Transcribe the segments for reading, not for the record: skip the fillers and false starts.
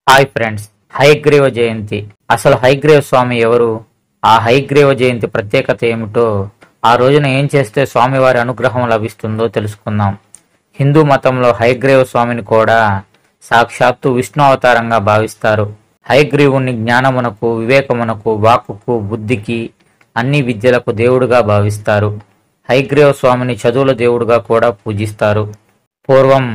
Hi friends, Hayagriva జయంతి. అసలు హయగ్రీవ స్వామి ఎవరు? ఆ హయగ్రీవ జయంతి ప్రత్యేకత ఏమిటో, ఆ రోజున ఏం చేస్తే స్వామివారి అనుగ్రహం లభిస్తుందో తెలుసుకుందాం. హిందూ మతంలో హయగ్రీవ స్వామిని కూడా సాక్షాత్తు విష్ణు అవతారంగా భావిస్తారు. హయగ్రీవుణ్ణి జ్ఞానమునకు, వివేకమునకు, వాక్కుకు, బుద్ధికి, అన్ని విద్యలకు దేవుడుగా భావిస్తారు. హయగ్రీవ స్వామిని చదువుల దేవుడుగా కూడా పూజిస్తారు. పూర్వం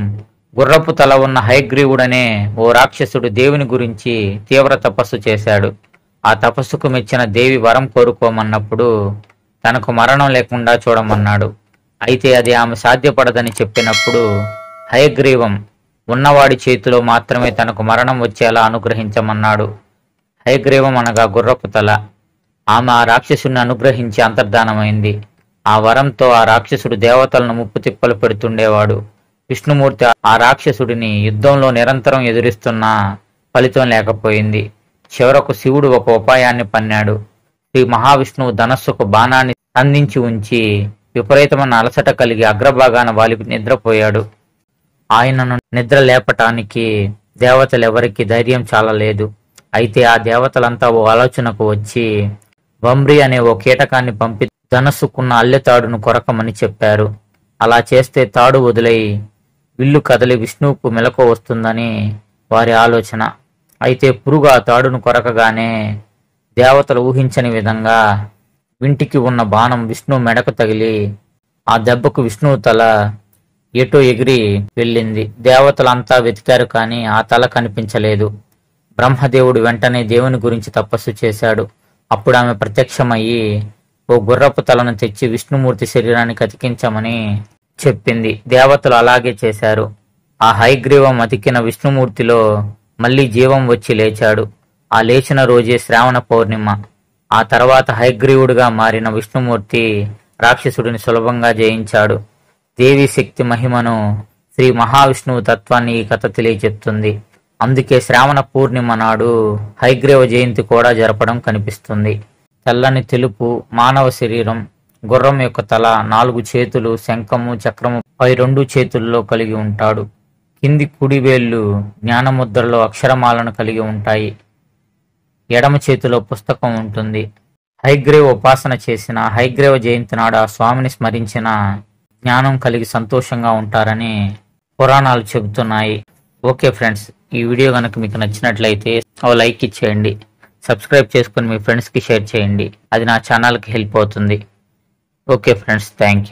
గుర్రపు తల ఉన్న హయగ్రీవుడనే ఓ రాక్షసుడు దేవుని గురించి తీవ్ర తపస్సు చేశాడు. ఆ తపస్సుకు మెచ్చిన దేవి వరం కోరుకోమన్నప్పుడు తనకు మరణం లేకుండా చూడమన్నాడు. అయితే అది ఆమె సాధ్యపడదని చెప్పినప్పుడు హయగ్రీవం ఉన్నవాడి చేతిలో మాత్రమే తనకు మరణం వచ్చేలా అనుగ్రహించమన్నాడు. హయగ్రీవం అనగా గుర్రపు తల. ఆమె ఆ రాక్షసుని అనుగ్రహించి అంతర్ధానమైంది. ఆ వరంతో ఆ రాక్షసుడు దేవతలను ముప్పు తిప్పలు పెడుతుండేవాడు. విష్ణుమూర్తి ఆ రాక్షసుడిని యుద్ధంలో నిరంతరం ఎదురిస్తున్నా ఫలితం లేకపోయింది. చివరకు శివుడు ఒక ఉపాయాన్ని పన్నాడు. శ్రీ మహావిష్ణువు ధనస్సుకు బాణాన్ని సంధించి ఉంచి విపరీతమైన అలసట కలిగి అగ్రభాగాన వాలి నిద్రపోయాడు. ఆయనను నిద్ర లేపటానికి దేవతలెవరికి ధైర్యం చాలలేదు. అయితే ఆ దేవతలంతా ఓ ఆలోచనకు వచ్చి వంబ్రి అనే ఓ కీటకాన్ని పంపి ధనస్సుకున్న అల్లెతాడును కొరకమని చెప్పారు. అలా చేస్తే తాడు వదిలై విల్లు కదలి విష్ణువుకు మెలకు వస్తుందని వారి ఆలోచన. అయితే పురుగు ఆ తాడును కొరకగానే దేవతలు ఊహించని విధంగా వింటికి ఉన్న బాణం విష్ణువు మెడకు తగిలి ఆ దెబ్బకు విష్ణువు తల ఎటో ఎగిరి వెళ్ళింది. దేవతలంతా వెతికారు కానీ ఆ తల కనిపించలేదు. బ్రహ్మదేవుడు వెంటనే దేవుని గురించి తపస్సు చేశాడు. అప్పుడు ఆమె ప్రత్యక్షమయ్యి ఓ గుర్రపు తలను తెచ్చి విష్ణుమూర్తి శరీరానికి అతికించమని చెప్పింది. దేవతలు అలాగే చేశారు. ఆ హయగ్రీవం అతికిన విష్ణుమూర్తిలో మళ్ళీ జీవం వచ్చి లేచాడు. ఆ లేచిన రోజే శ్రావణ పౌర్ణిమ. ఆ తర్వాత హయగ్రీవుడిగా మారిన విష్ణుమూర్తి రాక్షసుడిని సులభంగా జయించాడు. దేవి శక్తి మహిమను, శ్రీ మహావిష్ణువు తత్వాన్ని ఈ కథ తెలియచెప్తుంది. అందుకే శ్రావణ పూర్ణిమ నాడు హయగ్రీవ జయంతి కూడా జరపడం కనిపిస్తుంది. తెల్లని తెలుపు మానవ శరీరం, గుర్రం యొక్క తల, 4 చేతులు, శంఖము, చక్రము పై 2 చేతుల్లో కలిగి ఉంటాడు. కింది కుడి వేళ్లు జ్ఞానముద్రలో అక్షరమాలను కలిగి ఉంటాయి. ఎడమ చేతిలో పుస్తకం ఉంటుంది. హయగ్రీవ ఉపాసన చేసిన హయగ్రీవ జయంతి నాడు ఆ స్వామిని స్మరించిన జ్ఞానం కలిగి సంతోషంగా ఉంటారని పురాణాలు చెబుతున్నాయి. ఓకే ఫ్రెండ్స్, ఈ వీడియో కనుక మీకు నచ్చినట్లయితే ఓ లైక్ ఇచ్చేయండి. సబ్స్క్రైబ్ చేసుకుని మీ ఫ్రెండ్స్కి షేర్ చేయండి. అది నా ఛానల్కి హెల్ప్ అవుతుంది. Okay friends, thank you.